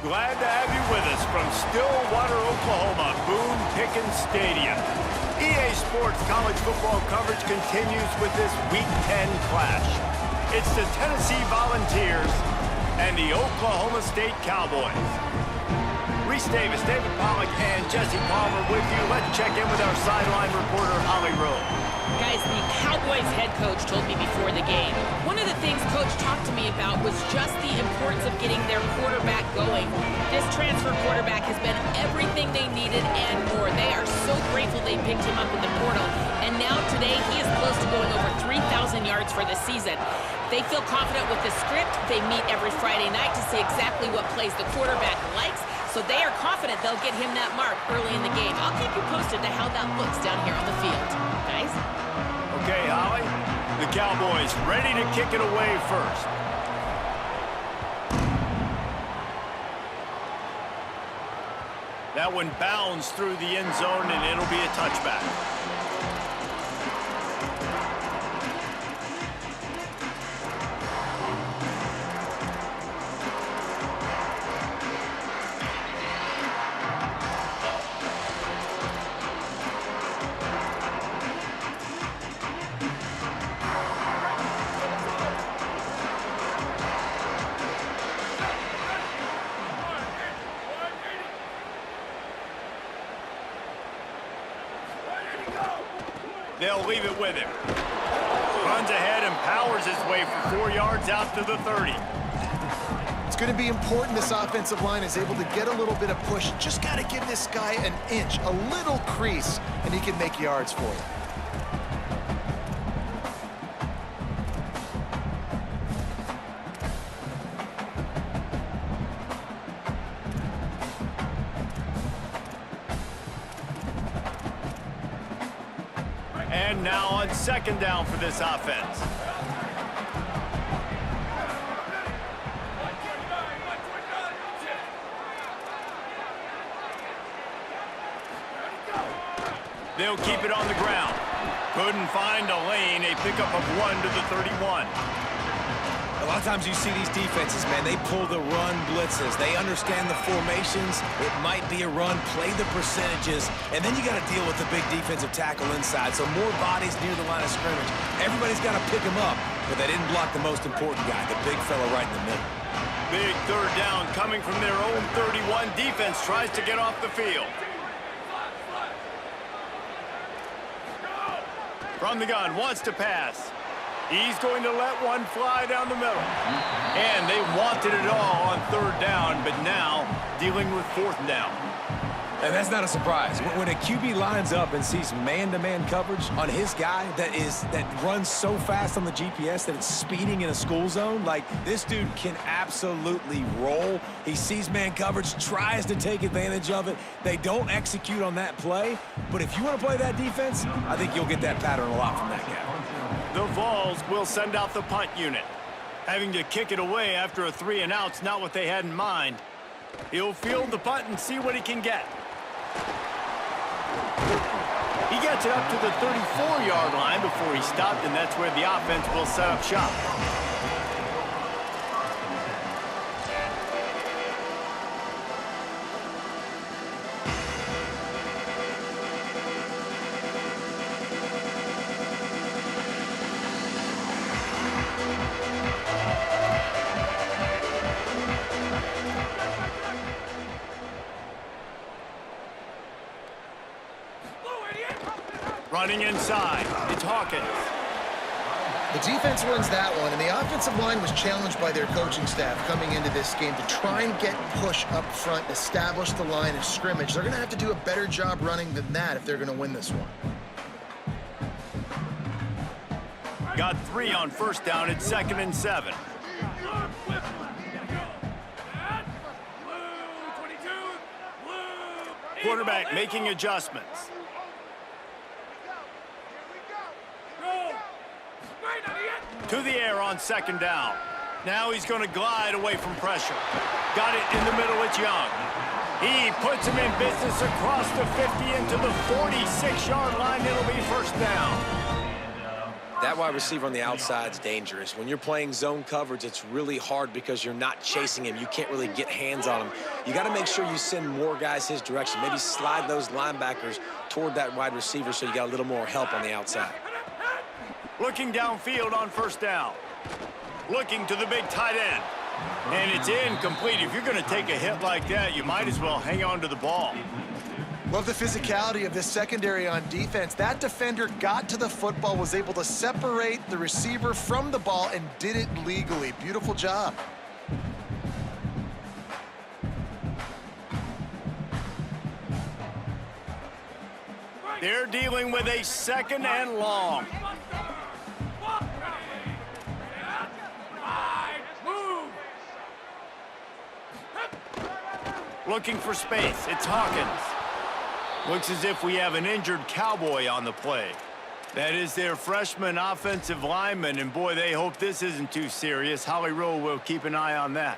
Glad to have you with us from Stillwater, Oklahoma, Boone Pickens Stadium. EA Sports college football coverage continues with this Week 10 clash. It's the Tennessee Volunteers and the Oklahoma State Cowboys. Reese Davis, David Pollack, and Jesse Palmer with you. Let's check in with our sideline reporter, Holly Rowe. Guys, the Cowboys head coach told me before the game, one of the things Coach talked to me about was just the importance of getting their quarterback going. This transfer quarterback has been everything they needed and more. They are so grateful they picked him up in the portal. And now today, he is close to going over 3,000 yards for the season. They feel confident with the script. They meet every Friday night to see exactly what plays the quarterback likes. So they are confident they'll get him that mark early in the game. I'll keep you posted to how that looks down here on the field. Guys? Okay, Holly. The Cowboys ready to kick it away first. That one bounds through the end zone, and it'll be a touchback. They'll leave it with him. Runs ahead and powers his way for 4 yards out to the 30. It's going to be important this offensive line is able to get a little bit of push. Just got to give this guy an inch, a little crease, and he can make yards for you. And now on second down for this offense. They'll keep it on the ground. Couldn't find a lane. A pickup of 1 to the 31. A lot of times you see these defenses, man, they pull the run blitzes. They understand the formations. It might be a run, play the percentages, and then you got to deal with the big defensive tackle inside. So more bodies near the line of scrimmage. Everybody's got to pick him up, but they didn't block the most important guy, the big fella right in the middle. Big third down coming from their own 31. Defense tries to get off the field. From the gun, wants to pass. He's going to let one fly down the middle. And they wanted it all on third down, but now dealing with fourth down. And that's not a surprise. When a QB lines up and sees man-to-man coverage on his guy that runs so fast on the GPS that it's speeding in a school zone, like this dude can absolutely roll. He sees man coverage, tries to take advantage of it. They don't execute on that play. But if you want to play that defense, I think you'll get that pattern a lot from that guy. The Vols will send out the punt unit. Having to kick it away after a 3-and-out's not what they had in mind. He'll field the punt and see what he can get. He gets it up to the 34-yard line before he stopped, and that's where the offense will set up shop. Running inside, it's Hawkins. The defense wins that one, and the offensive line was challenged by their coaching staff coming into this game to try and get push up front, establish the line of scrimmage. They're going to have to do a better job running than that if they're going to win this one. Got 3 on first down at 2nd and 7. Quarterback making adjustments. To the air on second down. Now he's going to glide away from pressure. Got it in the middle, it's Young. He puts him in business across the 50 into the 46-yard line. It'll be first down. That That wide receiver on the outside is dangerous. When you're playing zone coverage, it's really hard because you're not chasing him. You can't really get hands on him. You got to make sure you send more guys his direction. Maybe slide those linebackers toward that wide receiver so you got a little more help on the outside. Looking downfield on first down. Looking to the big tight end. And it's incomplete. If you're going to take a hit like that, you might as well hang on to the ball. Love the physicality of this secondary on defense. That defender got to the football, was able to separate the receiver from the ball, and did it legally. Beautiful job. They're dealing with a 2nd and long. Looking for space. It's Hawkins. Looks as if we have an injured Cowboy on the play. That is their freshman offensive lineman, and boy, they hope this isn't too serious. Holly Rowe will keep an eye on that.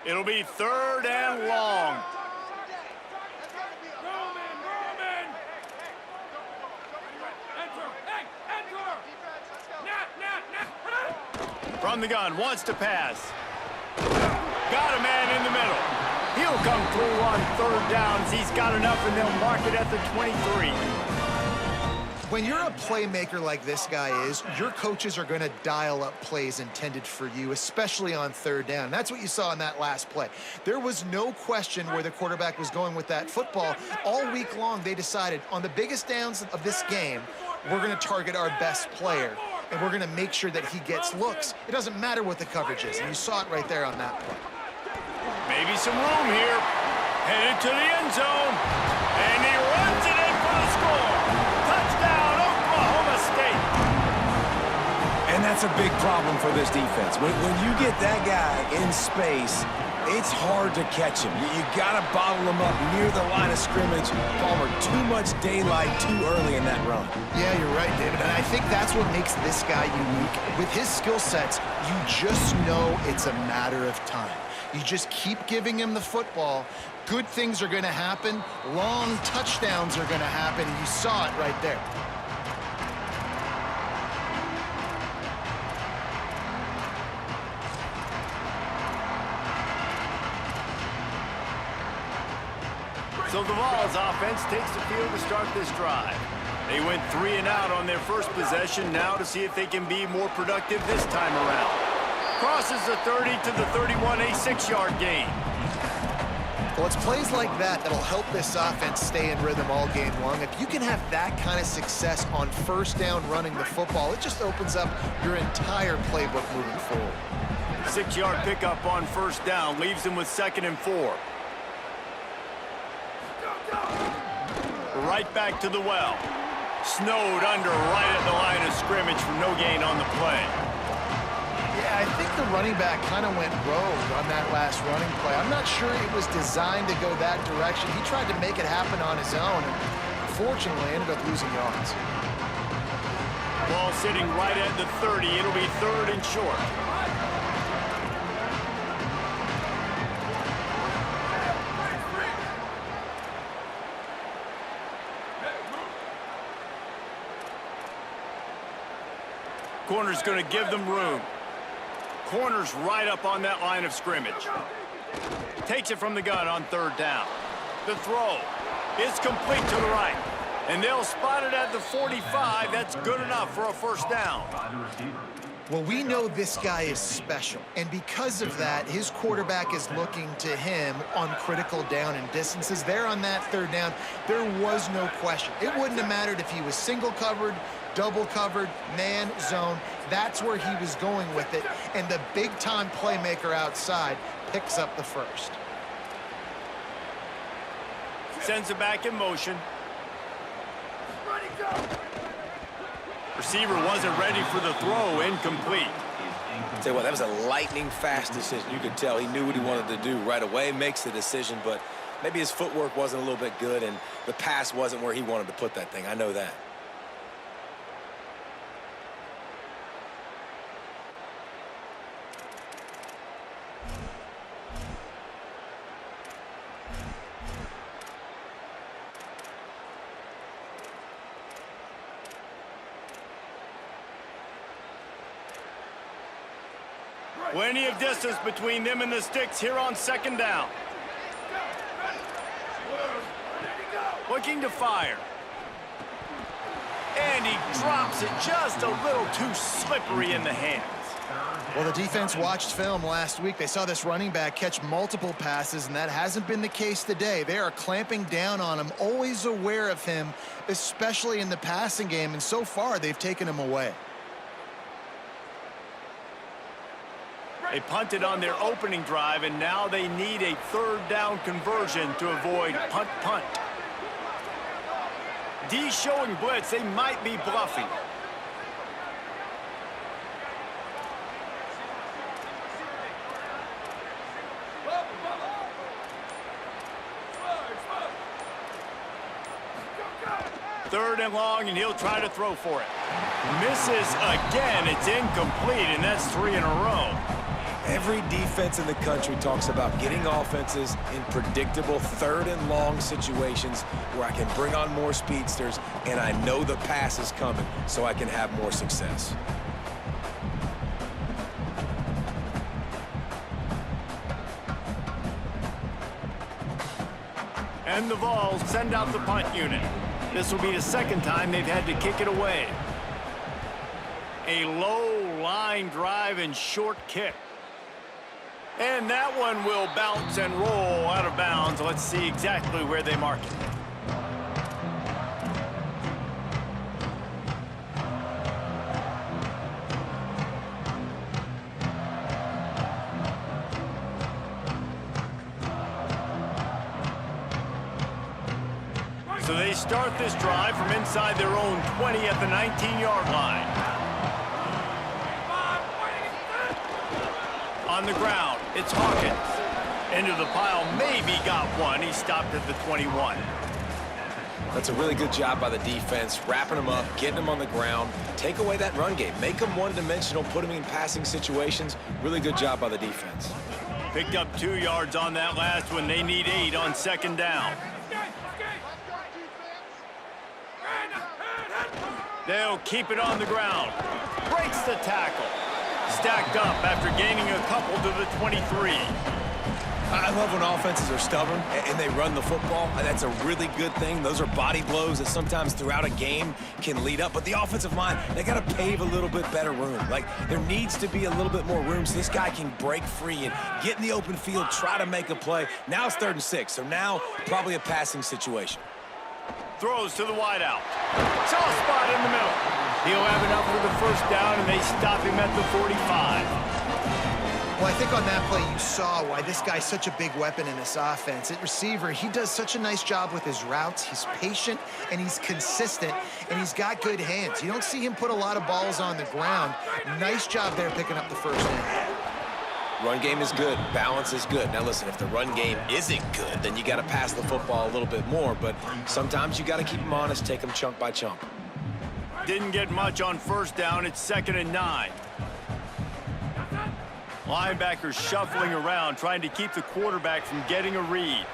It'll be 3rd and long. From the gun, wants to pass. Got a man in the middle. He'll come through on 3rd downs. He's got enough, and they'll mark it at the 23. When you're a playmaker like this guy is, your coaches are going to dial up plays intended for you, especially on 3rd down. That's what you saw in that last play. There was no question where the quarterback was going with that football. All week long, they decided on the biggest downs of this game, we're going to target our best player, and we're going to make sure that he gets looks. It doesn't matter what the coverage is, and you saw it right there on that play. Maybe some room here. Headed to the end zone, and he runs it in for the score. Touchdown, Oklahoma State. And that's a big problem for this defense. When you get that guy in space, it's hard to catch him. You got to bottle him up near the line of scrimmage. Palmer, too much daylight too early in that run. Yeah, you're right, David. And I think that's what makes this guy unique. With his skill sets, you just know it's a matter of time. You just keep giving him the football. Good things are going to happen. Long touchdowns are going to happen. You saw it right there. So the Vols offense takes the field to start this drive. They went 3 and out on their first possession, now to see if they can be more productive this time around. Crosses the 30 to the 31, a 6-yard gain. Well, it's plays like that that'll help this offense stay in rhythm all game long. If you can have that kind of success on first down running the football, it just opens up your entire playbook moving forward. 6-yard pickup on first down leaves them with 2nd and 4. Right back to the well. Snowed under right at the line of scrimmage for no gain on the play. Yeah, I think the running back kind of went rogue on that last running play. I'm not sure it was designed to go that direction. He tried to make it happen on his own, and fortunately ended up losing yards. Ball sitting right at the 30. It'll be 3rd and short. Corner's going to give them room. Corner's right up on that line of scrimmage. Takes it from the gun on 3rd down. The throw is complete to the right. And they'll spot it at the 45. That's good enough for a first down. Well, we know this guy is special, and because of that, his quarterback is looking to him on critical down and distances. There on that 3rd down, there was no question. It wouldn't have mattered if he was single covered, double covered, man, zone. That's where he was going with it, and the big-time playmaker outside picks up the first. Sends it back in motion. Receiver wasn't ready for the throw, incomplete. Tell you what, that was a lightning-fast decision. You could tell he knew what he wanted to do right away, makes the decision, but maybe his footwork wasn't a little bit good, and the pass wasn't where he wanted to put that thing. I know that. Plenty of distance between them and the sticks here on second down. Looking to fire. And he drops it just a little too slippery in the hands. Well, the defense watched film last week. They saw this running back catch multiple passes, and that hasn't been the case today. They are clamping down on him, always aware of him, especially in the passing game, and so far they've taken him away. They punted on their opening drive, and now they need a third down conversion to avoid punt. D showing blitz. They might be bluffing. Third and long, and he'll try to throw for it. Misses again. It's incomplete, and that's 3 in a row. Every defense in the country talks about getting offenses in predictable third and long situations where I can bring on more speedsters and I know the pass is coming so I can have more success. And the Vols send out the punt unit. This will be the second time they've had to kick it away. A low line drive and short kick. And that one will bounce and roll out of bounds. Let's see exactly where they mark it. So they start this drive from inside their own 20 at the 19-yard line. On the ground, it's Hawkins. Into the pile, maybe got one. He stopped at the 21. That's a really good job by the defense, wrapping them up, getting them on the ground. Take away that run game. Make them one-dimensional, put them in passing situations. Really good job by the defense. Picked up 2 yards on that last one. They need 8 on second down. They'll keep it on the ground. Breaks the tackle. Stacked up after gaining a couple to the 23. I love when offenses are stubborn and they run the football. That's a really good thing. Those are body blows that sometimes throughout a game can lead up. But the offensive line, they got to pave a little bit better room. Like, there needs to be a little bit more room so this guy can break free and get in the open field, try to make a play. Now it's 3rd and 6, so now probably a passing situation. Throws to the wideout. Soft spot in the middle. He'll have enough for the first down, and they stop him at the 45. Well, I think on that play you saw why this guy's such a big weapon in this offense. At receiver, he does such a nice job with his routes. He's patient, and he's consistent, and he's got good hands. You don't see him put a lot of balls on the ground. Nice job there picking up the first down. Run game is good. Balance is good. Now, listen, if the run game isn't good, then you got to pass the football a little bit more. But sometimes you got to keep them honest, take them chunk by chunk. Didn't get much on first down. It's 2nd and 9. Linebackers shuffling around, trying to keep the quarterback from getting a read.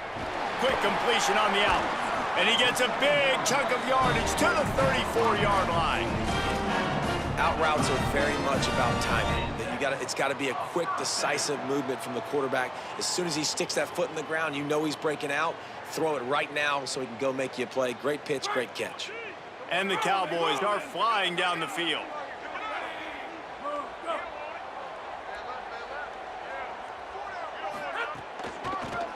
Quick completion on the out. And he gets a big chunk of yardage to the 34-yard line. Out routes are very much about timing. It's got to be a quick, decisive movement from the quarterback. As soon as he sticks that foot in the ground, you know he's breaking out. Throw it right now so he can go make you a play. Great pitch, great catch. And the Cowboys start flying down the field.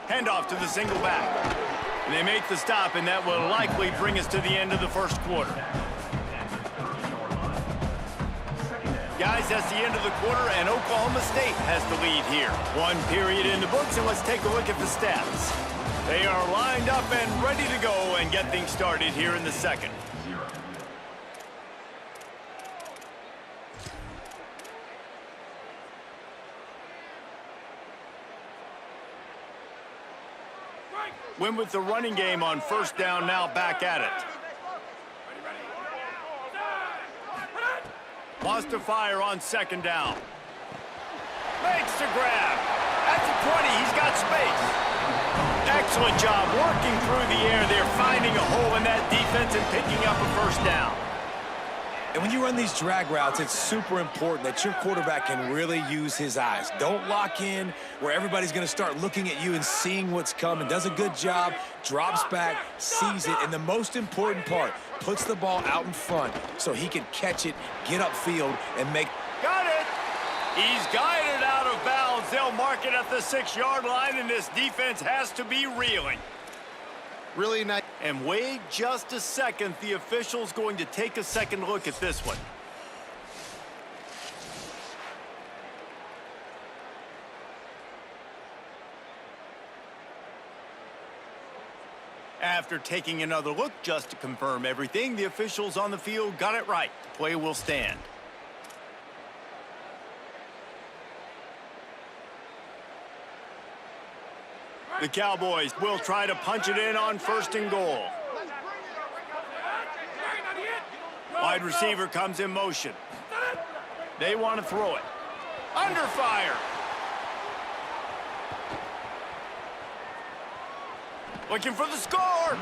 Handoff to the single back. And they make the stop, and that will likely bring us to the end of the first quarter. Guys, that's the end of the quarter, and Oklahoma State has the lead here. 1 period in the books, and let's take a look at the stats. They are lined up and ready to go and get things started here in the second. Win with the running game on first down, now back at it. Wants to fire on second down. Makes the grab. At the 20, he's got space. Excellent job working through the air. They're finding a hole in that defense and picking up a first down. And when you run these drag routes, it's super important that your quarterback can really use his eyes. Don't lock in where everybody's going to start looking at you and seeing what's coming. Does a good job, drops back, sees it, and the most important part, puts the ball out in front so he can catch it, get upfield, and make... Got it! He's guided out of bounds. They'll mark it at the 6-yard line, and this defense has to be reeling. Really nice. And wait just a second. The official's going to take a second look at this one. After taking another look just to confirm everything, the officials on the field got it right. The play will stand. The Cowboys will try to punch it in on 1st and goal. Wide receiver comes in motion. They want to throw it. Under fire. Looking for the score.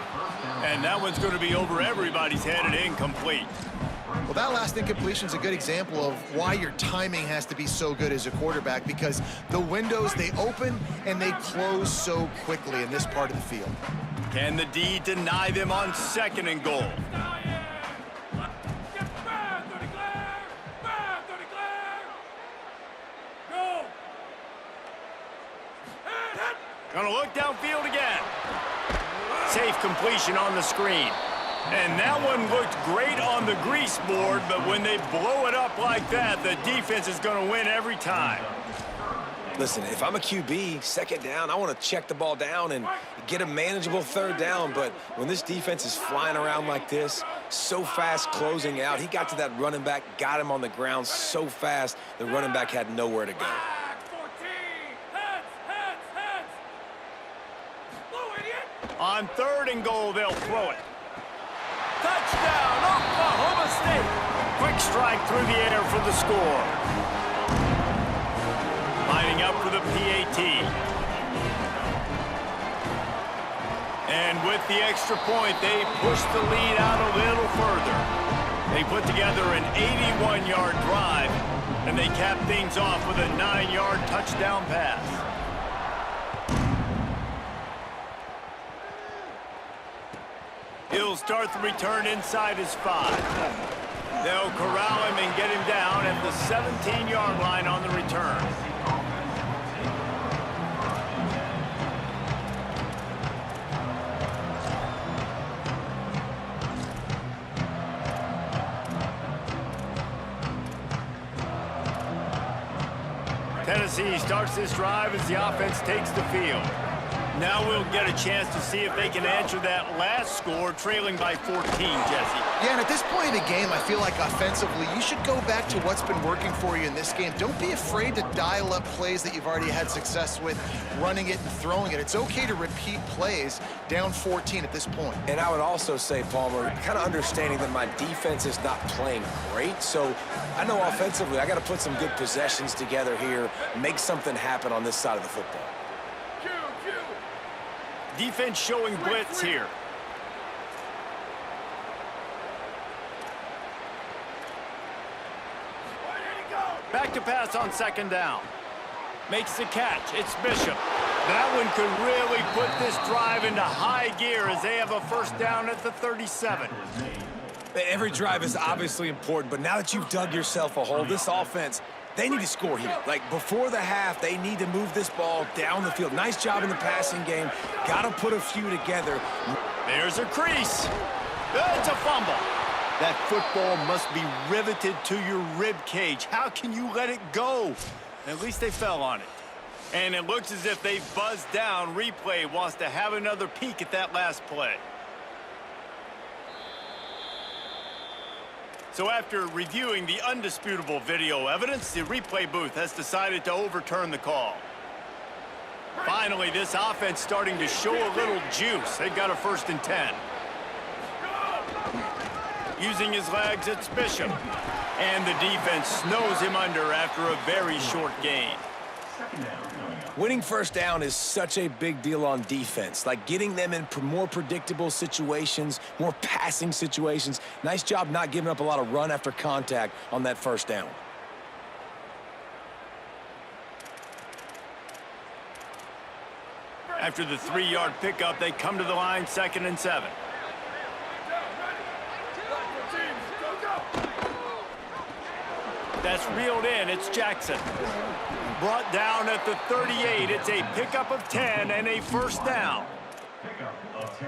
And that one's going to be over everybody's head and incomplete. Well, that last incompletion is a good example of why your timing has to be so good as a quarterback, because the windows, they open and they close so quickly in this part of the field. Can the D deny them on 2nd and goal? Gonna look downfield again. Safe completion on the screen. And that one looked great on the grease board, but when they blow it up like that, the defense is going to win every time. Listen, if I'm a QB, 2nd down, I want to check the ball down and get a manageable 3rd down. But when this defense is flying around like this, so fast closing out, he got to that running back, got him on the ground so fast, the running back had nowhere to go. On 3rd and goal, they'll throw it. Touchdown, Oklahoma State. Quick strike through the air for the score. Lining up for the PAT. And with the extra point, they push the lead out a little further. They put together an 81-yard drive, and they cap things off with a 9-yard touchdown pass. He'll start the return inside his 5. They'll corral him and get him down at the 17-yard line on the return. Tennessee starts this drive as the offense takes the field. Now we'll get a chance to see if they can answer that last score, trailing by 14, Jesse. Yeah, and at this point in the game, I feel like offensively, you should go back to what's been working for you in this game. Don't be afraid to dial up plays that you've already had success with, running it and throwing it. It's okay to repeat plays down 14 at this point. And I would also say, Palmer, kind of understanding that my defense is not playing great, so I know offensively I got to put some good possessions together here, make something happen on this side of the football. Defense showing blitz here. Back to pass on 2nd down. Makes the catch. It's Bishop. That one could really put this drive into high gear as they have a 1st down at the 37. Every drive is obviously important, but now that you've dug yourself a hole, this offense, they need to score here. Like, before the half, they need to move this ball down the field. Nice job in the passing game. Got to put a few together. There's a crease. It's a fumble. That football must be riveted to your rib cage. How can you let it go? At least they fell on it. And it looks as if they've buzzed down. Replay wants to have another peek at that last play. So after reviewing the undisputable video evidence, the replay booth has decided to overturn the call. Finally, this offense starting to show a little juice. They've got a 1st and 10. Using his legs, it's Bishop. And the defense snows him under after a very short gain. Winning first down is such a big deal on defense, like getting them in more predictable situations, more passing situations. Nice job not giving up a lot of run after contact on that first down. After the 3-yard pickup, they come to the line, 2nd and 7. That's reeled in. It's Jackson. Brought down at the 38. It's a pickup of 10 and a first down.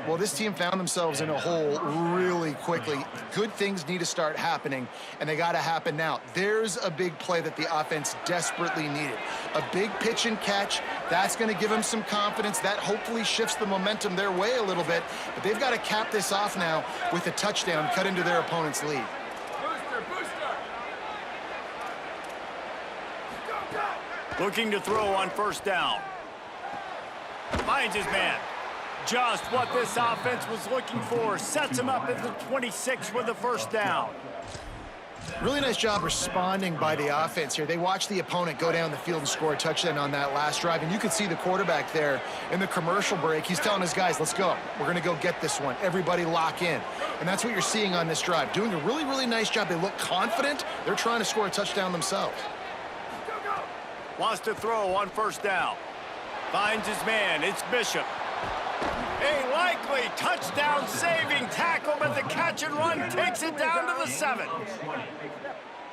Well, this team found themselves in a hole really quickly. Good things need to start happening, and they got to happen now. There's a big play that the offense desperately needed. A big pitch and catch. That's going to give them some confidence. That hopefully shifts the momentum their way a little bit. But they've got to cap this off now with a touchdown, cut into their opponent's lead. Looking to throw on first down. Finds his man. Just what this offense was looking for. Sets him up at the 26 with the first down. Really nice job responding by the offense here. They watched the opponent go down the field and score a touchdown on that last drive. And you could see the quarterback there in the commercial break. He's telling his guys, let's go. We're going to go get this one. Everybody lock in. And that's what you're seeing on this drive. Doing a really, really nice job. They look confident. They're trying to score a touchdown themselves. Wants to throw on first down. Finds his man. It's Bishop. A likely touchdown-saving tackle, but the catch and run takes it down to the 7.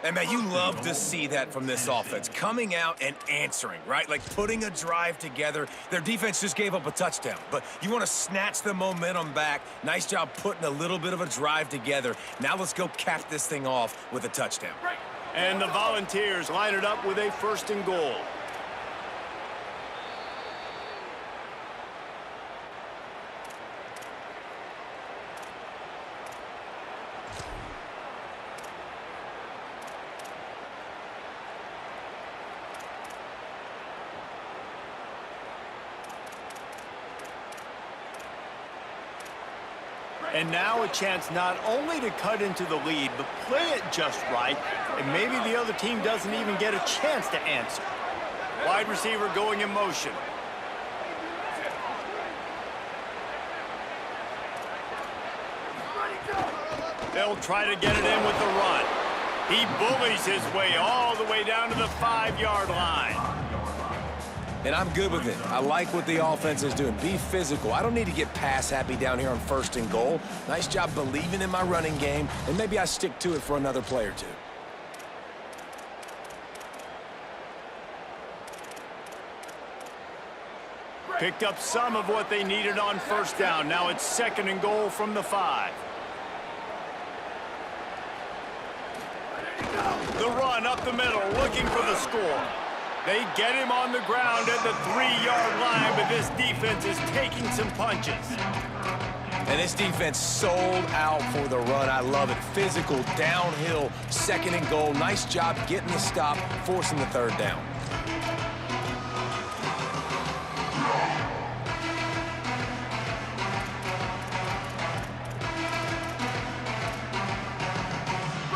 And, man, you love to see that from this offense. Coming out and answering, right? Like putting a drive together. Their defense just gave up a touchdown, but you want to snatch the momentum back. Nice job putting a little bit of a drive together. Now let's go cap this thing off with a touchdown. And the Volunteers line it up with a 1st and goal. And now a chance not only to cut into the lead, but play it just right, and maybe the other team doesn't even get a chance to answer. Wide receiver going in motion. They'll try to get it in with the run. He bullies his way all the way down to the 5-yard line. And I'm good with it. I like what the offense is doing. Be physical. I don't need to get pass happy down here on 1st and goal. Nice job believing in my running game, and maybe I stick to it for another play or two. Picked up some of what they needed on first down. Now it's 2nd and goal from the 5. The run up the middle, looking for the score. They get him on the ground at the 3-yard line, but this defense is taking some punches. And this defense sold out for the run. I love it. Physical, downhill, 2nd and goal. Nice job getting the stop, forcing the 3rd down.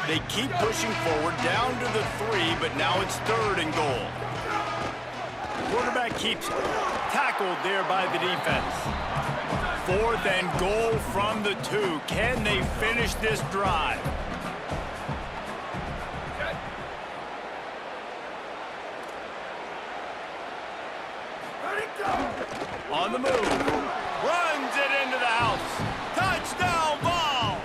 They keep pushing forward down to the 3, but now it's 3rd and goal. Quarterback keeps tackled there by the defense. 4th and goal from the 2. Can they finish this drive? On the move. Runs it into the house. Touchdown ball!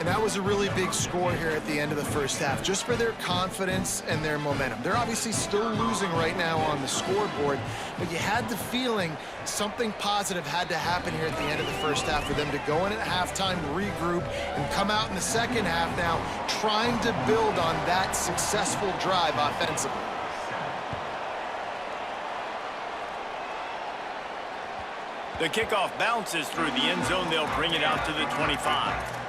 And that was a really big score here at the end of the first half, just for their confidence and their momentum. They're obviously still losing right now on the scoreboard, but you had the feeling something positive had to happen here at the end of the first half for them to go in at halftime, regroup, and come out in the second half now trying to build on that successful drive offensively. The kickoff bounces through the end zone. They'll bring it out to the 25.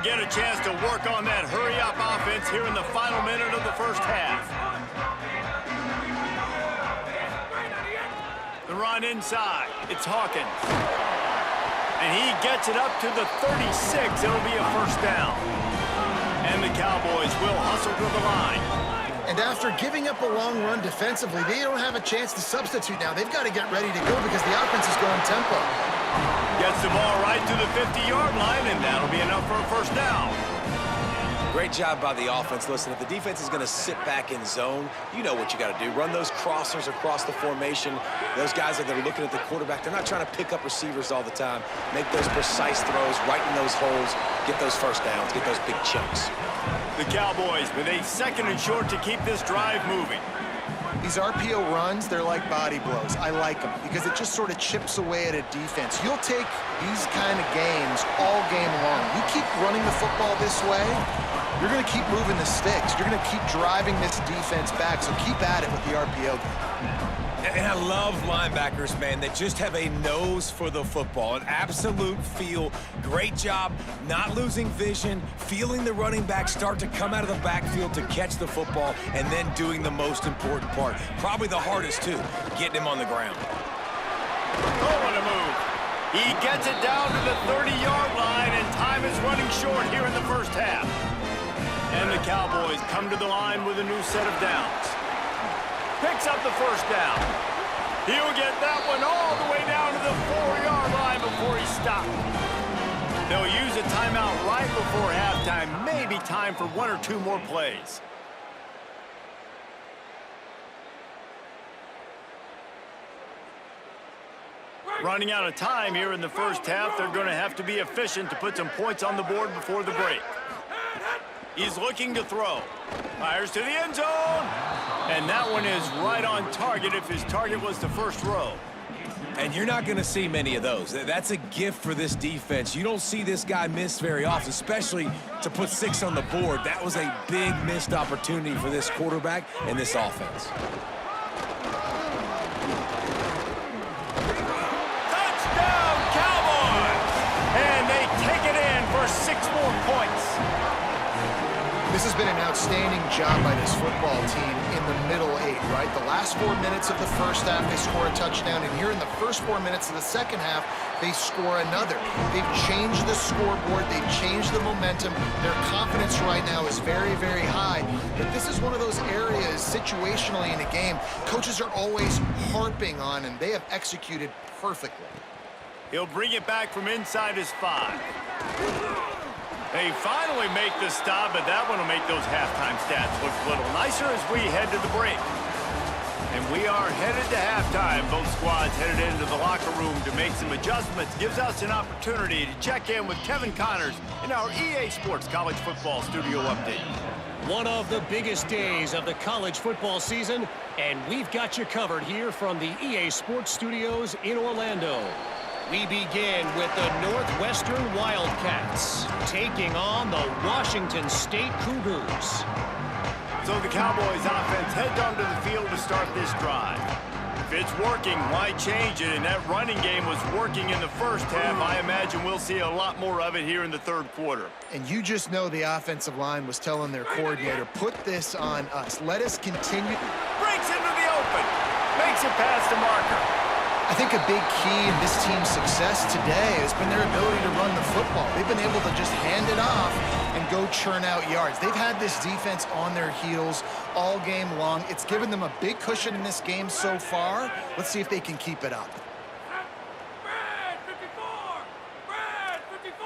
get a chance to work on that hurry-up offense here in the final minute of the first half. The run inside. It's Hawkins. And he gets it up to the 36. It'll be a first down. And the Cowboys will hustle to the line. And after giving up a long run defensively, they don't have a chance to substitute now. They've got to get ready to go because the offense is going tempo. Gets the ball right to the 50-yard line, and that'll be enough for a first down. Great job by the offense. Listen, if the defense is going to sit back in zone, you know what you got to do. Run those crossers across the formation. Those guys that are looking at the quarterback, they're not trying to pick up receivers all the time. Make those precise throws, right in those holes, get those first downs, get those big chunks. The Cowboys with a 2nd and short to keep this drive moving. These RPO runs, they're like body blows. I like them because it just sort of chips away at a defense. You'll take these kind of games all game long. You keep running the football this way, you're going to keep moving the sticks. You're going to keep driving this defense back, so keep at it with the RPO game. And I love linebackers, man, that just have a nose for the football, an absolute feel. Great job not losing vision, feeling the running back start to come out of the backfield to catch the football, and then doing the most important part, probably the hardest too, getting him on the ground. Oh, what a move. He gets it down to the 30-yard line, and time is running short here in the first half. And the Cowboys come to the line with a new set of downs. Picks up the first down. He'll get that one all the way down to the 4-yard line before he stopped. They'll use a timeout right before halftime. Maybe time for 1 or 2 more plays. Running out of time here in the first half. They're going to have to be efficient to put some points on the board before the break. He's looking to throw. Fires to the end zone. And that one is right on target if his target was the first row. And you're not going to see many of those. That's a gift for this defense. You don't see this guy miss very often, especially to put 6 on the board. That was a big missed opportunity for this quarterback and this offense. Touchdown, Cowboys! And they take it in for 6 more points. This has been an outstanding job by this football team in the middle 8, right? The last 4 minutes of the first half, they score a touchdown, and here in the first 4 minutes of the second half, they score another. They've changed the scoreboard. They've changed the momentum. Their confidence right now is very, very high. But this is one of those areas situationally in a game coaches are always harping on, and they have executed perfectly. He'll bring it back from inside his 5. They finally make the stop, but that one will make those halftime stats look a little nicer as we head to the break. And we are headed to halftime. Both squads headed into the locker room to make some adjustments. Gives us an opportunity to check in with Kevin Connors in our EA Sports College Football Studio Update. One of the biggest days of the college football season, and we've got you covered here from the EA Sports Studios in Orlando. We begin with the Northwestern Wildcats taking on the Washington State Cougars. So the Cowboys offense heads onto the field to start this drive. If it's working, why change it? And that running game was working in the first half. I imagine we'll see a lot more of it here in the third quarter. And you just know the offensive line was telling their coordinator, put this on us. Let us continue. Breaks into the open. Makes it past the marker. I think a big key in this team's success today has been their ability to run the football. They've been able to just hand it off and go churn out yards. They've had this defense on their heels all game long. It's given them a big cushion in this game so far. Let's see if they can keep it up. Brad, 54! Brad, 54!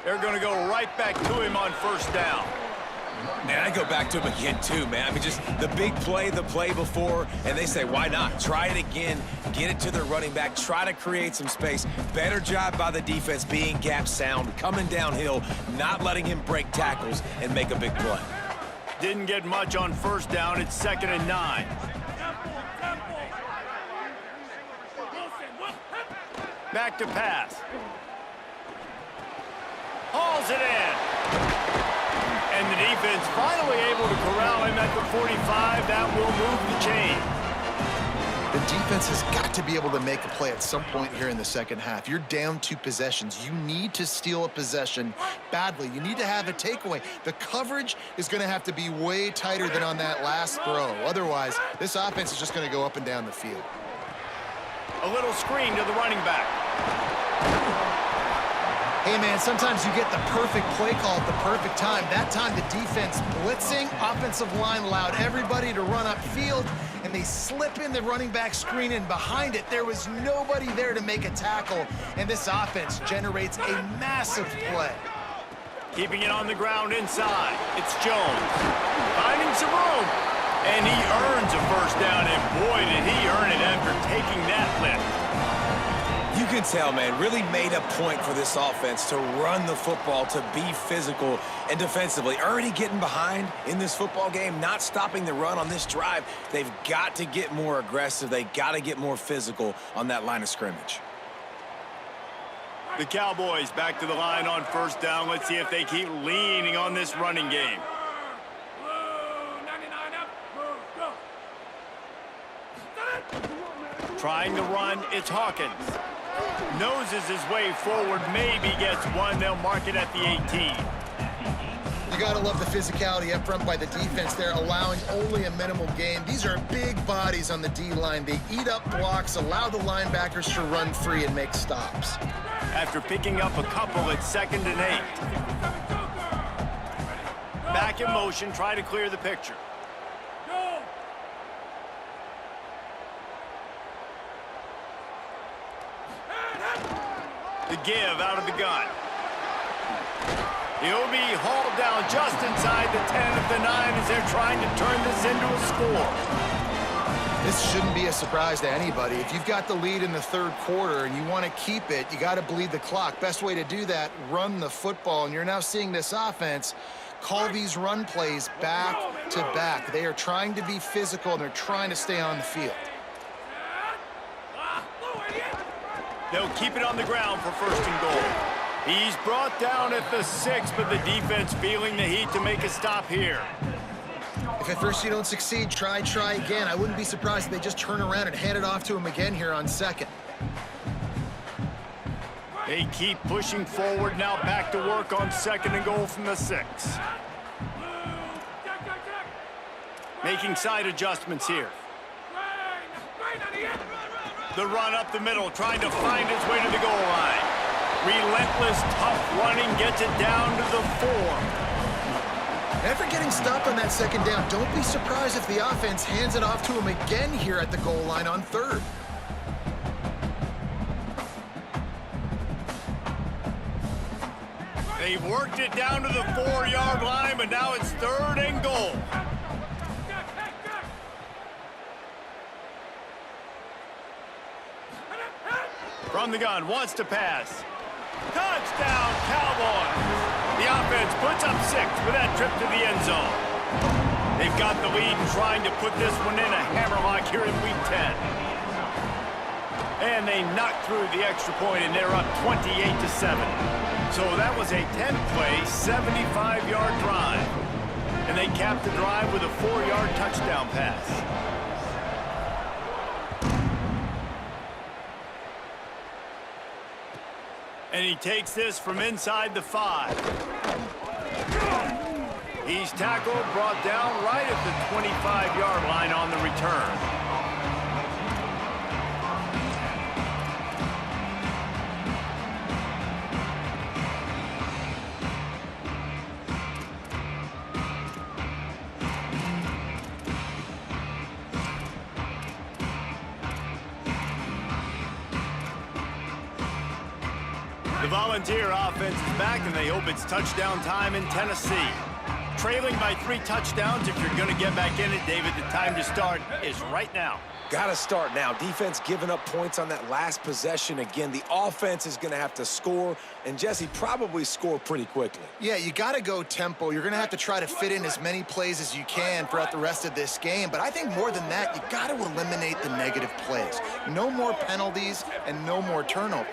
They're going to go right back to him on first down. Man, I go back to him again, too, man. I mean, just the big play, the play before, and they say, why not? Try it again, get it to their running back, try to create some space. Better job by the defense being gap sound, coming downhill, not letting him break tackles and make a big play. Didn't get much on first down. It's 2nd and 9. Back to pass. Hauls it in. And the defense finally able to corral him at the 45. That will move the chain. The defense has got to be able to make a play at some point here in the second half. You're down 2 possessions. You need to steal a possession badly. You need to have a takeaway. The coverage is going to have to be way tighter than on that last throw. Otherwise, this offense is just going to go up and down the field. A little screen to the running back. Hey, man, sometimes you get the perfect play call at the perfect time. That time, the defense blitzing, offensive line allowed everybody to run upfield, and they slip in the running back screen, and behind it, there was nobody there to make a tackle, and this offense generates a massive play. Keeping it on the ground inside. It's Jones. Finding some room. And he earns a first down, and boy, did he earn it after taking that lift. You can tell, man, really made a point for this offense to run the football, to be physical and defensively. Already getting behind in this football game, not stopping the run on this drive. They've got to get more aggressive. They got to get more physical on that line of scrimmage. The Cowboys back to the line on first down. Let's see if they keep leaning on this running game. Trying to run, it's Hawkins. Noses his way forward, maybe gets one. They'll mark it at the 18. You got to love the physicality up front by the defense there, allowing only a minimal gain. These are big bodies on the D-line. They eat up blocks, allow the linebackers to run free and make stops. After picking up a couple, it's 2nd and 8. Back in motion, try to clear the picture. The give out of the gun. He'll be hauled down just inside the 10 of the 9 as they're trying to turn this into a score. This shouldn't be a surprise to anybody. If you've got the lead in the 3rd quarter and you want to keep it, you got to bleed the clock. Best way to do that, run the football. And you're now seeing this offense call these run plays back to back. They are trying to be physical, and they're trying to stay on the field. They'll keep it on the ground for 1st and goal. He's brought down at the 6, but the defense feeling the heat to make a stop here. If at first you don't succeed, try again. I wouldn't be surprised if they just turn around and hand it off to him again here on 2nd. They keep pushing forward, now back to work on 2nd and goal from the 6. Making side adjustments here. The run up the middle, trying to find his way to the goal line. Relentless, tough running, gets it down to the 4. After getting stopped on that 2nd down, don't be surprised if the offense hands it off to him again here at the goal line on 3rd. They've worked it down to the 4-yard line, but now it's 3rd and goal. From the gun, wants to pass. Touchdown, Cowboys! The offense puts up 6 with that trip to the end zone. They've got the lead and trying to put this one in a hammerlock here in Week 10. And they knocked through the extra point, and they're up 28-7. So that was a 10-play, 75-yard drive. And they capped the drive with a 4-yard touchdown pass. And he takes this from inside the 5. He's tackled, brought down right at the 25-yard line on the return. The Volunteer offense is back, and they hope it's touchdown time in Tennessee. Trailing by 3 touchdowns, if you're going to get back in it, David, the time to start is right now. Got to start now. Defense giving up points on that last possession. Again, the offense is going to have to score, and Jesse probably score pretty quickly. Yeah, you got to go tempo. You're going to have to try to fit in as many plays as you can throughout the rest of this game. But I think more than that, you got to eliminate the negative plays. No more penalties and no more turnovers.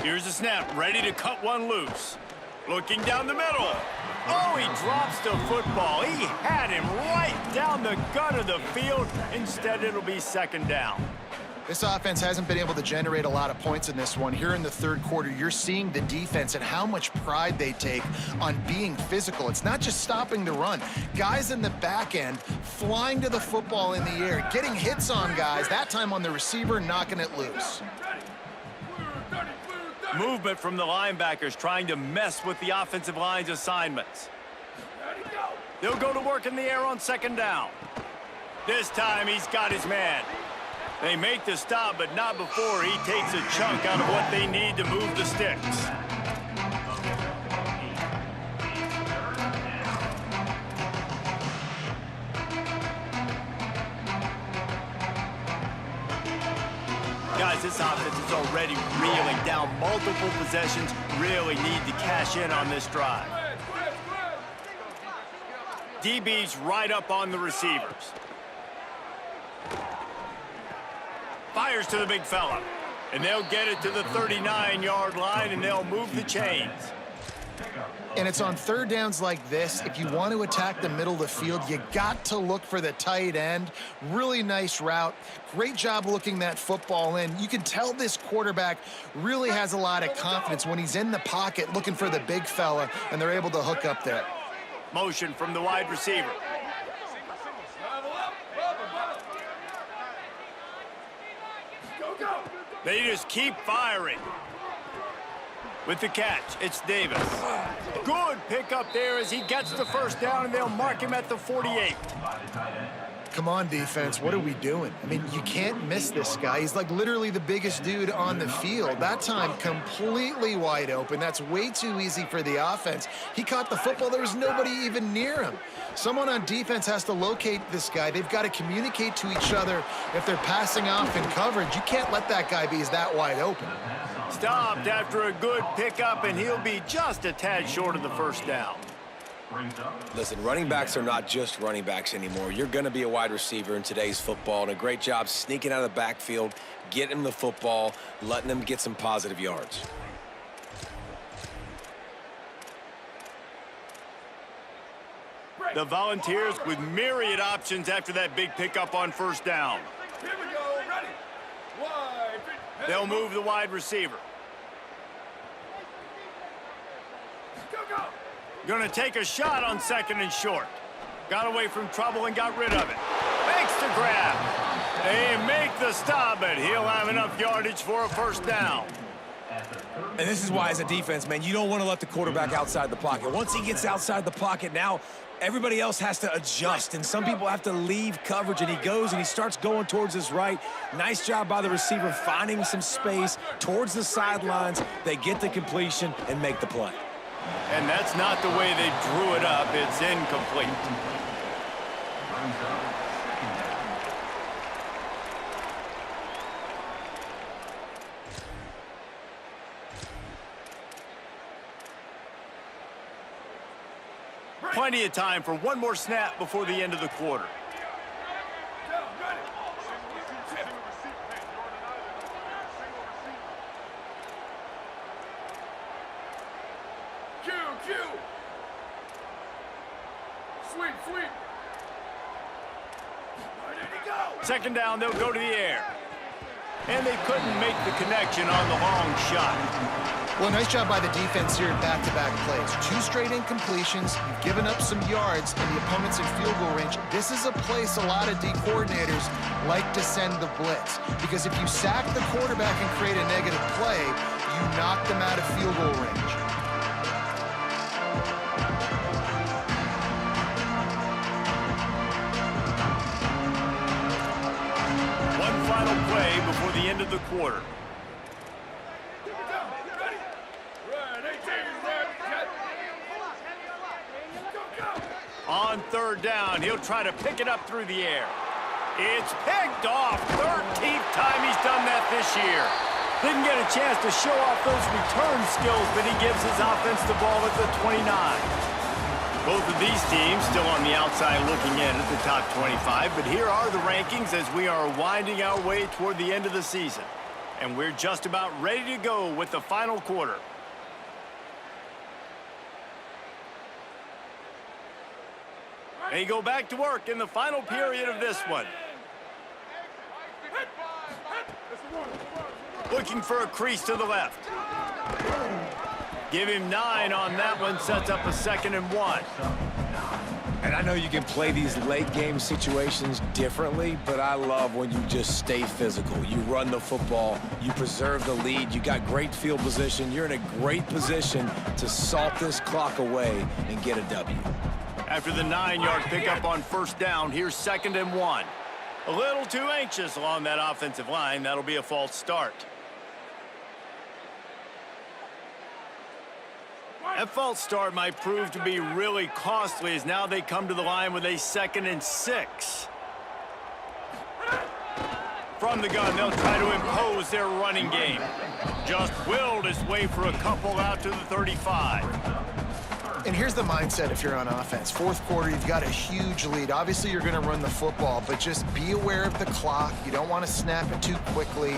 Here's the snap, ready to cut one loose. Looking down the middle. Oh, he drops the football. He had him right down the gut of the field. Instead, it'll be second down. This offense hasn't been able to generate a lot of points in this one. Here in the third quarter, you're seeing the defense and how much pride they take on being physical. It's not just stopping the run. Guys in the back end flying to the football in the air, getting hits on guys, that time on the receiver, knocking it loose. Movement from the linebackers trying to mess with the offensive line's assignments. They'll go to work in the air on second down. This time he's got his man. They make the stop, but not before he takes a chunk out of what they need to move the sticks. Guys, this offense is already reeling down multiple possessions. Really need to cash in on this drive. DB's right up on the receivers. Fires to the big fella. And they'll get it to the 39-yard line, and they'll move the chains. And it's on third downs like this, if you want to attack the middle of the field, you got to look for the tight end. Really nice route. Great job looking that football in. You can tell this quarterback really has a lot of confidence when he's in the pocket looking for the big fella, and they're able to hook up there. Motion from the wide receiver. They just keep firing. With the catch, it's Davis. Good pickup there as he gets the first down, and they'll mark him at the 48. Come on, defense, what are we doing? I mean, you can't miss this guy. He's like literally the biggest dude on the field. That time, completely wide open. That's way too easy for the offense. He caught the football. There was nobody even near him. Someone on defense has to locate this guy. They've got to communicate to each other if they're passing off in coverage. You can't let that guy be that wide open. Stopped after a good pickup, and he'll be just a tad short of the first down. Listen, running backs are not just running backs anymore. You're going to be a wide receiver in today's football, and a great job sneaking out of the backfield, getting them the football, letting them get some positive yards. The Volunteers with myriad options after that big pickup on first down. Here we go, ready. Wide. They'll move the wide receiver. Go, go. Gonna take a shot on second and short. Got away from trouble and got rid of it. Makes the grab. They make the stop, but he'll have enough yardage for a first down. And this is why, as a defense, man, you don't want to let the quarterback outside the pocket. Once he gets outside the pocket, now everybody else has to adjust, and some people have to leave coverage, and he goes and he starts going towards his right. Nice job by the receiver finding some space towards the sidelines. They get the completion and make the play. And that's not the way they drew it up. It's incomplete. Plenty of time for one more snap before the end of the quarter. Second down, they'll go to the air. And they couldn't make the connection on the long shot. Well, nice job by the defense here in back-to-back plays. 2 straight incompletions. You've given up some yards, and the opponent's in field goal range. This is a place a lot of D coordinators like to send the blitz, because if you sack the quarterback and create a negative play, you knock them out of field goal range. One final play before the end of the quarter. On third down, he'll try to pick it up through the air. It's picked off. 13th time he's done that this year. Didn't get a chance to show off those return skills, but he gives his offense the ball at the 29. Both of these teams still on the outside looking in at the top 25, but here are the rankings as we are winding our way toward the end of the season. And we're just about ready to go with the final quarter. They go back to work in the final period of this one. Looking for a crease to the left. Give him 9 on that one, sets up a 2nd and 1. And I know you can play these late-game situations differently, but I love when you just stay physical. You run the football, you preserve the lead, you got great field position, you're in a great position to salt this clock away and get a W. After the 9-yard pickup on 1st down, here's 2nd and 1. A little too anxious along that offensive line. That'll be a false start. That false start might prove to be really costly as now they come to the line with a 2nd and 6. From the gun, they'll try to impose their running game. Just willed his way for a couple out to the 35. And here's the mindset if you're on offense. 4th quarter, you've got a huge lead. Obviously, you're going to run the football, but just be aware of the clock. You don't want to snap it too quickly.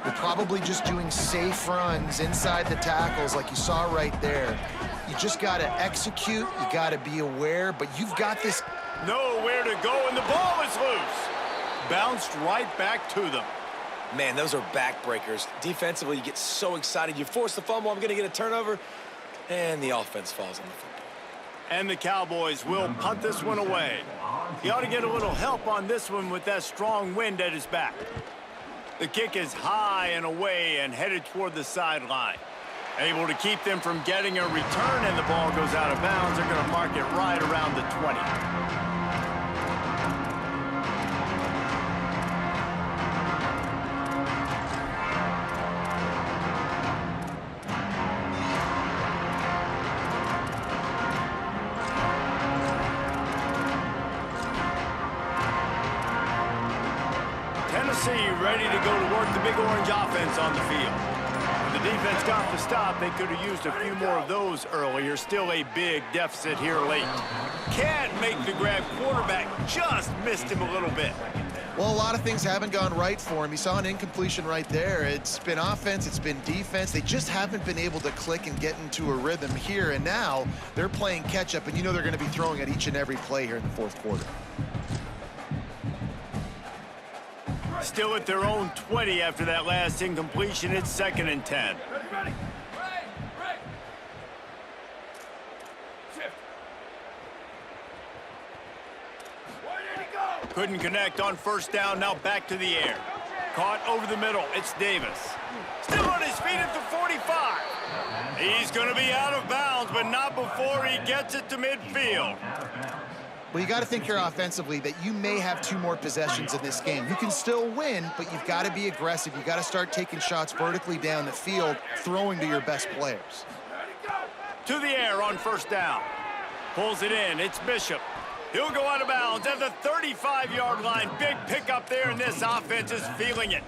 You're probably just doing safe runs inside the tackles like you saw right there. You just got to execute. You got to be aware, but you've got this. Nowhere to go, and the ball is loose. Bounced right back to them. Man, those are backbreakers. Defensively, you get so excited. You force the fumble, I'm going to get a turnover, and the offense falls on the football. And the Cowboys will punt this one away. He ought to get a little help on this one with that strong wind at his back. The kick is high and away and headed toward the sideline. Able to keep them from getting a return, and the ball goes out of bounds. They're going to mark it right around the 20. Tennessee ready to go to work the Big Orange offense on the field. When the defense got the stop, they could have used a few more of those earlier. Still a big deficit here late. Can't make the grab. Quarterback just missed him a little bit. Well, a lot of things haven't gone right for him. He saw an incompletion right there. It's been offense, it's been defense. They just haven't been able to click and get into a rhythm here. And now they're playing catch-up, and you know they're going to be throwing at each and every play here in the 4th quarter. Still at their own 20 after that last incompletion. It's 2nd and 10. Ready. Right. Shift. Where did he go? Couldn't connect on 1st down. Now back to the air. Caught over the middle. It's Davis. Still on his feet at the 45. He's going to be out of bounds, but not before he gets it to midfield. Well, you got to think here offensively that you may have 2 more possessions in this game. You can still win, but you've got to be aggressive. You've got to start taking shots vertically down the field, throwing to your best players. To the air on 1st down. Pulls it in. It's Bishop. He'll go out of bounds at the 35-yard line. Big pickup there, and this offense is feeling it.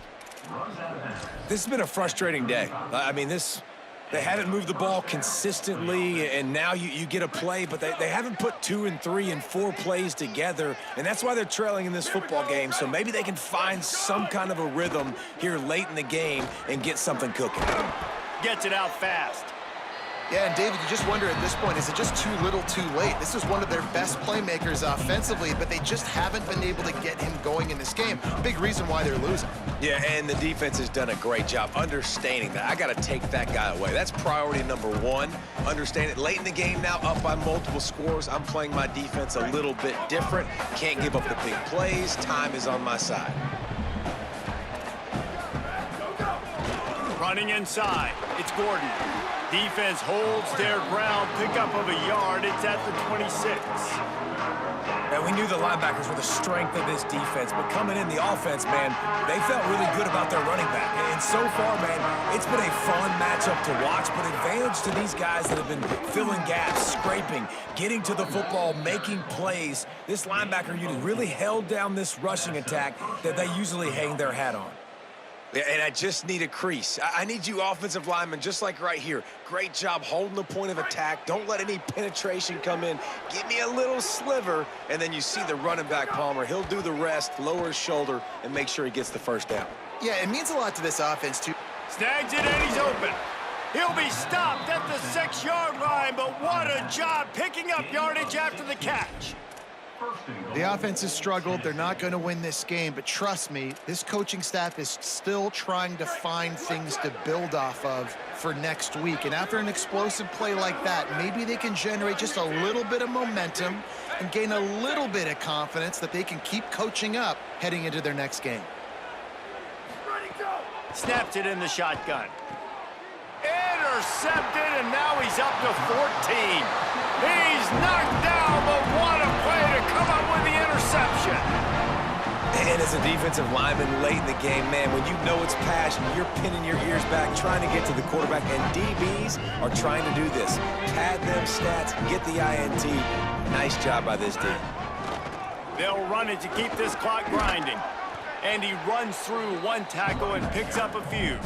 This has been a frustrating day. I mean, they haven't moved the ball consistently, and now you get a play, but they haven't put 2 and 3 and 4 plays together, and that's why they're trailing in this football game. So maybe they can find some kind of a rhythm here late in the game and get something cooking. Gets it out fast. Yeah, and David, you just wonder at this point, is it just too little too late? This is one of their best playmakers offensively, but they just haven't been able to get him going in this game. Big reason why they're losing. Yeah, and the defense has done a great job understanding that. I got to take that guy away. That's priority number 1. Understand it. Late in the game now, up by multiple scores. I'm playing my defense a little bit different. Can't give up the big plays. Time is on my side. Running inside. It's Gordon. Defense holds their ground. Pickup of a yard. It's at the 26. And we knew the linebackers were the strength of this defense, but coming in the offense, man, they felt really good about their running back. And so far, man, it's been a fun matchup to watch, but advantage to these guys that have been filling gaps, scraping, getting to the football, making plays. This linebacker unit really held down this rushing attack that they usually hang their hat on. Yeah, and I just need a crease. I need you offensive linemen, just like right here. Great job holding the point of attack. Don't let any penetration come in. Give me a little sliver, and then you see the running back, Palmer. He'll do the rest, lower his shoulder, and make sure he gets the 1st down. Yeah, it means a lot to this offense, too. Snags it, and he's open. He'll be stopped at the 6-yard line, but what a job picking up yardage after the catch. The offense has struggled. They're not going to win this game, but trust me, this coaching staff is still trying to find things to build off of for next week. And after an explosive play like that, maybe they can generate just a little bit of momentum and gain a little bit of confidence that they can keep coaching up heading into their next game. Ready, go! Snaps it in the shotgun. Intercepted, and now he's up to 14. He's knocked down, but what a play to come up with the interception. And as a defensive lineman late in the game, man, when you know it's passion, you're pinning your ears back, trying to get to the quarterback, and DBs are trying to do this. Pad them stats, get the INT. Nice job by this team. They'll run it to keep this clock grinding. And he runs through one tackle and picks up a few.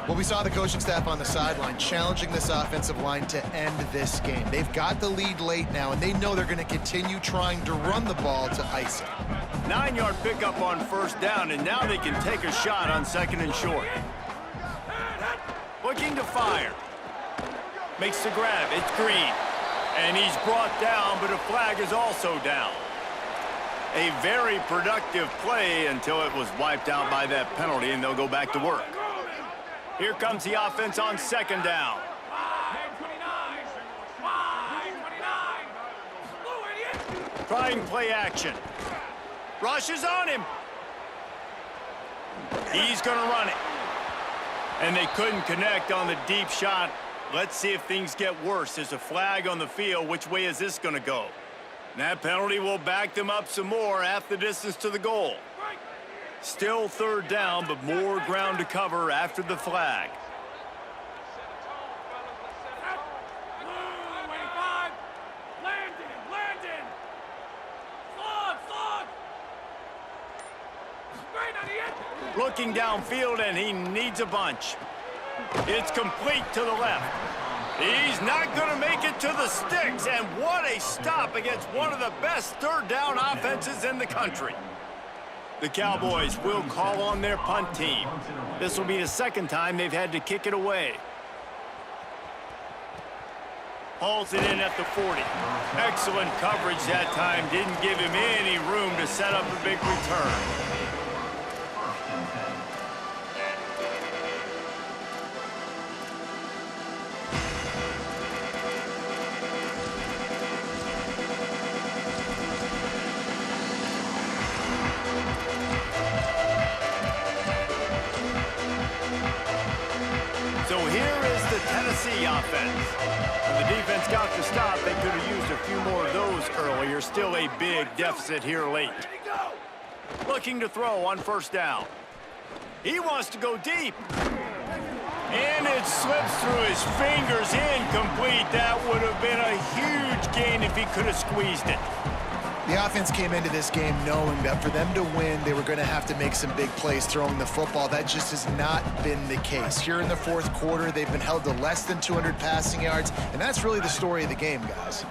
Well, we saw the coaching staff on the sideline challenging this offensive line to end this game. They've got the lead late now, and they know they're going to continue trying to run the ball to ice it. 9-yard pickup on first down, and now they can take a shot on second and short. Looking to fire. Makes the grab. It's Green. And he's brought down, but a flag is also down. A very productive play until it was wiped out by that penalty, and they'll go back to work. Here comes the offense on second down. 5-29. Trying play action. Rush is on him. He's going to run it. And they couldn't connect on the deep shot. Let's see if things get worse. There's a flag on the field. Which way is this going to go? That penalty will back them up some more, half the distance to the goal. Still third down, but more ground to cover after the flag. 25. Landon. Slug. Straight on the end. Looking downfield, and he needs a bunch. It's complete to the left. He's not going to make it to the sticks, and what a stop against one of the best third down offenses in the country. The Cowboys will call on their punt team. This will be the second time they've had to kick it away. Hauls it in at the 40. Excellent coverage that time. Didn't give him any room to set up a big return. So here is the Tennessee offense. When the defense got the stop, they could have used a few more of those earlier. Still a big deficit here late. Looking to throw on first down. He wants to go deep. And it slips through his fingers, incomplete. That would have been a huge gain if he could have squeezed it. The offense came into this game knowing that for them to win, they were going to have to make some big plays throwing the football. That just has not been the case. Here in the fourth quarter, they've been held to less than 200 passing yards, and that's really the story of the game, guys.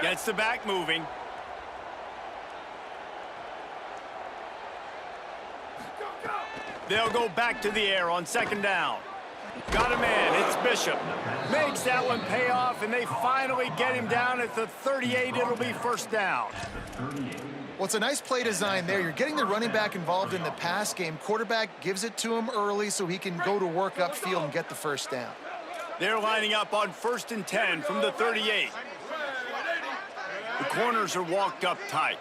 Gets the back moving. They'll go back to the air on second down. Got a man. It's Bishop. Makes that one pay off, and they finally get him down at the 38. It'll be first down. Well, it's a nice play design there. You're getting the running back involved in the pass game. Quarterback gives it to him early so he can go to work upfield and get the first down. They're lining up on 1st and 10 from the 38. The corners are walked up tight.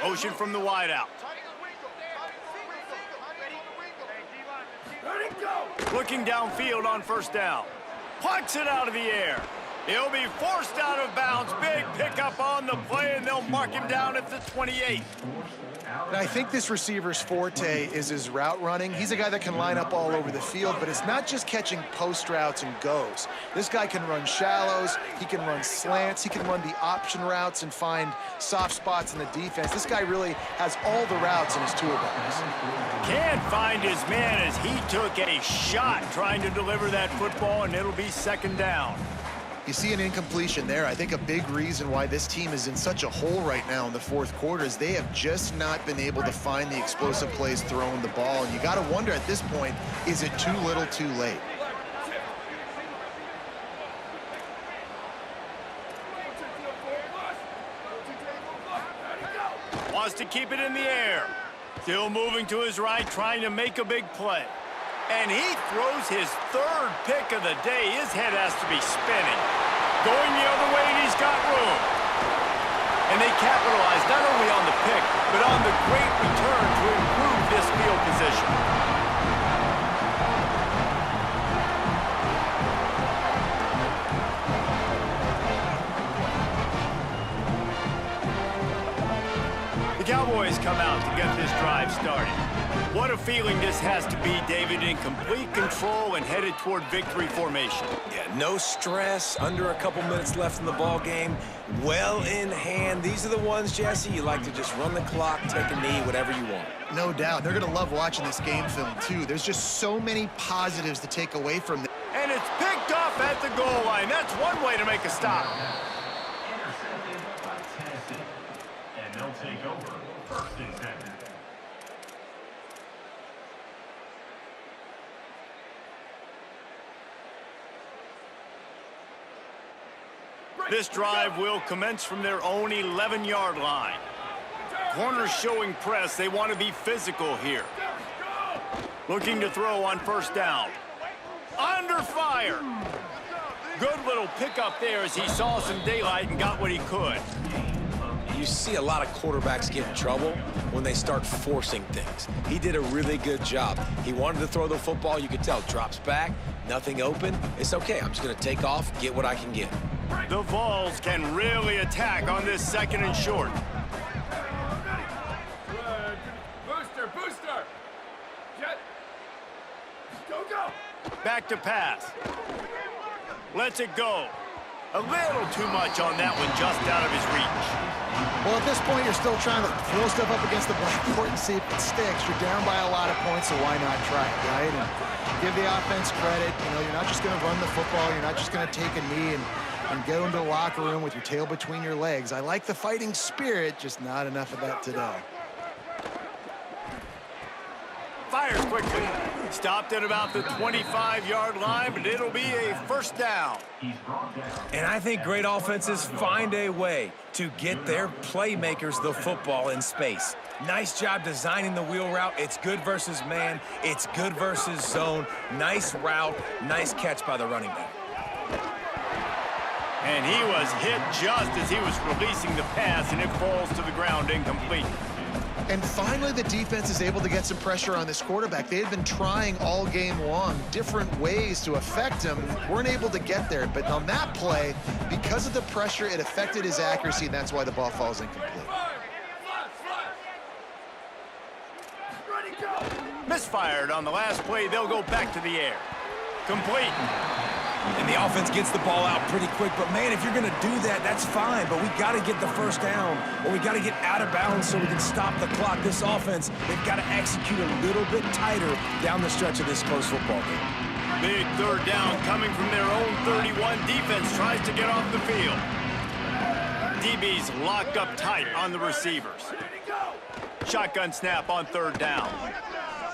Motion from the wideout. Looking downfield on first down. Plucks it out of the air. He'll be forced out of bounds. Big pickup on the play, and they'll mark him down at the 28. And I think this receiver's forte is his route running. He's a guy that can line up all over the field, but it's not just catching post routes and goes. This guy can run shallows, he can run slants, he can run the option routes and find soft spots in the defense. This guy really has all the routes in his toolbox. Can't find his man as he took a shot trying to deliver that football, and it'll be second down. You see an incompletion there. I think a big reason why this team is in such a hole right now in the fourth quarter is they have just not been able to find the explosive plays throwing the ball. And you got to wonder at this point, is it too little too late? to keep it in the air. Still moving to his right, trying to make a big play. And he throws his third pick of the day. His head has to be spinning. Going the other way, and he's got room. And they capitalize not only on the pick, but on the great return to improve this field position. The Cowboys come out to get this drive started. What a feeling this has to be, David, in complete control and headed toward victory formation. Yeah, no stress, under a couple minutes left in the ball game, well in hand. These are the ones, Jesse, you like to just run the clock, take a knee, whatever you want. No doubt. They're going to love watching this game film, too. There's just so many positives to take away from this. And it's picked off at the goal line. That's one way to make a stop. Intercepted by Tennessee. And they'll take over first and 10. This drive will commence from their own 11-yard line. Corners showing press. They want to be physical here. Looking to throw on first down. Under fire. Good little pickup there as he saw some daylight and got what he could. You see a lot of quarterbacks get in trouble when they start forcing things. He did a really good job. He wanted to throw the football. You could tell, drops back, nothing open. It's okay. I'm just going to take off, get what I can get. The Vols can really attack on this second and short. Booster. Jet. Go. Back to pass. Lets it go. A little too much on that one, just out of his reach. Well, at this point, you're still trying to throw stuff up against the blackboard and see if it sticks. You're down by a lot of points, so why not try it, right? And give the offense credit. You know, you're not just going to run the football. You're not just going to take a knee and go into the locker room with your tail between your legs. I like the fighting spirit, just not enough of that today. Fires quickly. Stopped at about the 25-yard line, but it'll be a first down. And I think great offenses find a way to get their playmakers the football in space. Nice job designing the wheel route. It's good versus man. It's good versus zone. Nice route. Nice catch by the running back. And he was hit just as he was releasing the pass, and it falls to the ground incomplete. And finally, the defense is able to get some pressure on this quarterback. They had been trying all game long different ways to affect him. Weren't able to get there. But on that play, because of the pressure, it affected his accuracy, and that's why the ball falls incomplete. Ready, go. Misfired on the last play. They'll go back to the air. Complete. And the offense gets the ball out pretty quick. But, man, if you're going to do that, that's fine. But we got to get the first down, or we got to get out of bounds so we can stop the clock. This offense, they've got to execute a little bit tighter down the stretch of this close football game. Big third down coming from their own 31. Defense tries to get off the field. DB's locked up tight on the receivers. Shotgun snap on third down.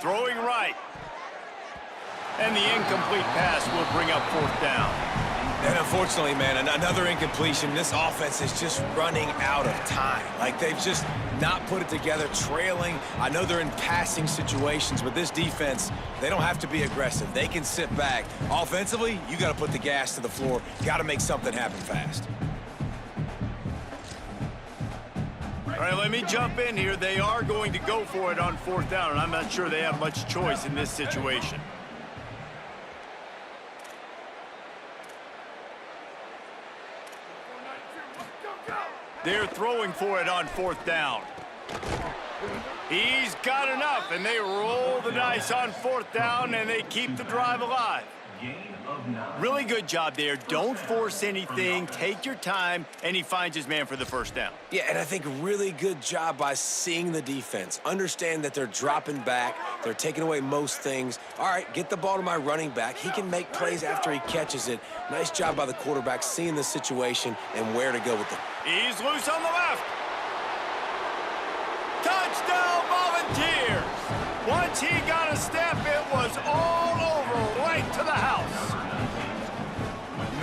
Throwing right. And the incomplete pass will bring up fourth down. And unfortunately, man, another incompletion. This offense is just running out of time. Like, they've just not put it together, trailing. I know they're in passing situations, but this defense, they don't have to be aggressive. They can sit back. Offensively, you got to put the gas to the floor. Got to make something happen fast. All right, let me jump in here. They are going to go for it on fourth down, and I'm not sure they have much choice in this situation. They're throwing for it on fourth down. He's got enough, and they roll the dice on fourth down, and they keep the drive alive. Really good job there. Don't force anything. Take your time, and he finds his man for the first down. Yeah, and I think really good job by seeing the defense. Understand that they're dropping back. They're taking away most things. All right, get the ball to my running back. He can make plays after he catches it. Nice job by the quarterback seeing the situation and where to go with it. He's loose on the left. Touchdown, Volunteers. Once he got a step, it was all over, right to the house.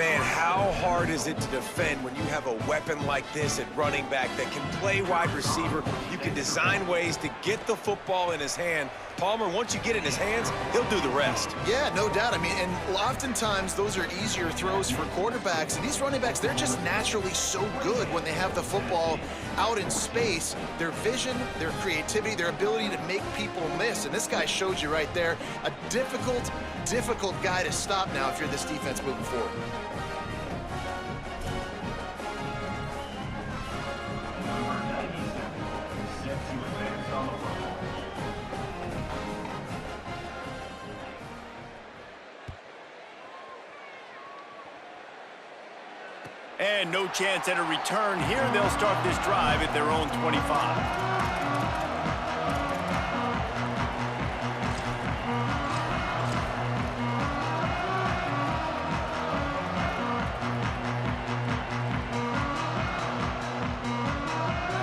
man, how hard is it to defend when you have a weapon like this at running back that can play wide receiver? You can design ways to get the football in his hand. Palmer, once you get it in his hands, he'll do the rest. Yeah, no doubt. I mean, and oftentimes those are easier throws for quarterbacks. And these running backs, they're just naturally so good when they have the football out in space. Their vision, their creativity, their ability to make people miss. And this guy showed you right there, a difficult guy to stop now if you're this defense moving forward. Number 97, set to advance on the football. And no chance at a return here. They'll start this drive at their own 25.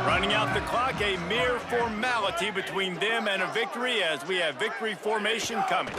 Running out the clock, a mere formality between them and a victory as we have victory formation coming.